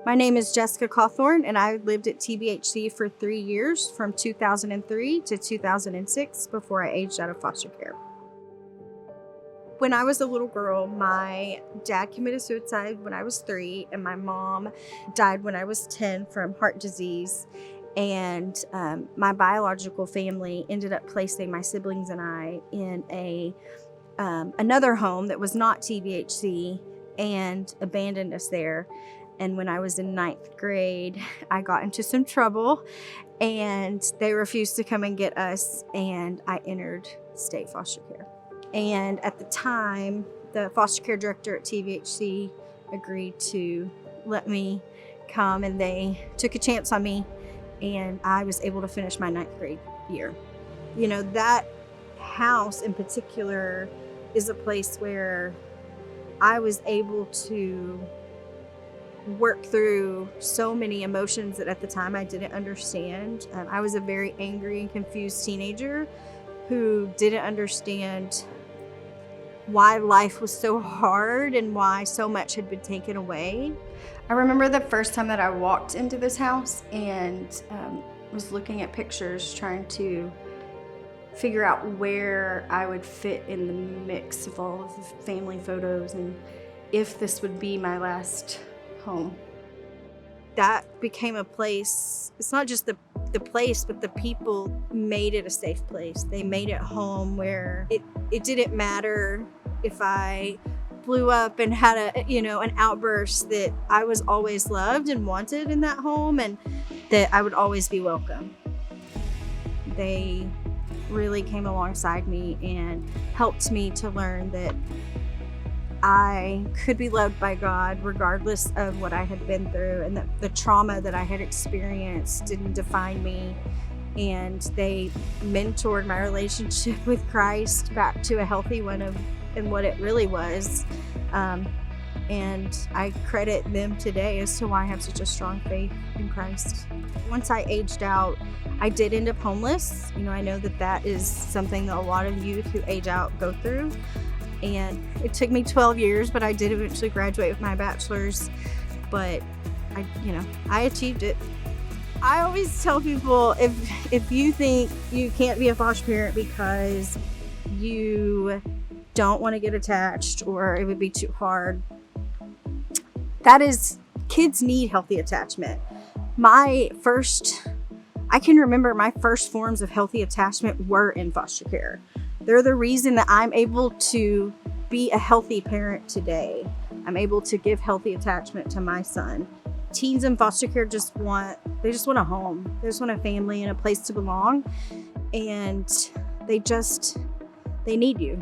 My name is Jessica Cawthorn, and I lived at TBHC for 3 years, from 2003 to 2006, before I aged out of foster care. When I was a little girl, my dad committed suicide when I was 3, and my mom died when I was 10 from heart disease. And my biological family ended up placing my siblings and I in another home that was not TBHC and abandoned us there. And when I was in 9th grade, I got into some trouble and they refused to come and get us, and I entered state foster care. And at the time, the foster care director at TBHC agreed to let me come, and they took a chance on me, and I was able to finish my 9th grade year. You know, that house in particular is a place where I was able to work through so many emotions that at the time I didn't understand. I was a very angry and confused teenager who didn't understand why life was so hard and why so much had been taken away. I remember the first time that I walked into this house and was looking at pictures, trying to figure out where I would fit in the mix of all of the family photos and if this would be my last home. That became a place. It's not just the place, but the people made it a safe place. They made it home where it didn't matter if I blew up and had an outburst, that I was always loved and wanted in that home, and that I would always be welcome. They really came alongside me and helped me to learn that I could be loved by God regardless of what I had been through, and that the trauma that I had experienced didn't define me. And they mentored my relationship with Christ back to a healthy one and what it really was. And I credit them today as to why I have such a strong faith in Christ. Once I aged out, I did end up homeless. I know that is something that a lot of youth who age out go through. And it took me 12 years, but I did eventually graduate with my bachelor's. But I achieved it. I always tell people, if you think you can't be a foster parent because you don't want to get attached or it would be too hard, kids need healthy attachment. I can remember my first forms of healthy attachment were in foster care. They're the reason that I'm able to be a healthy parent today. I'm able to give healthy attachment to my son. Teens in foster care just want a home. They just want a family and a place to belong. And they need you.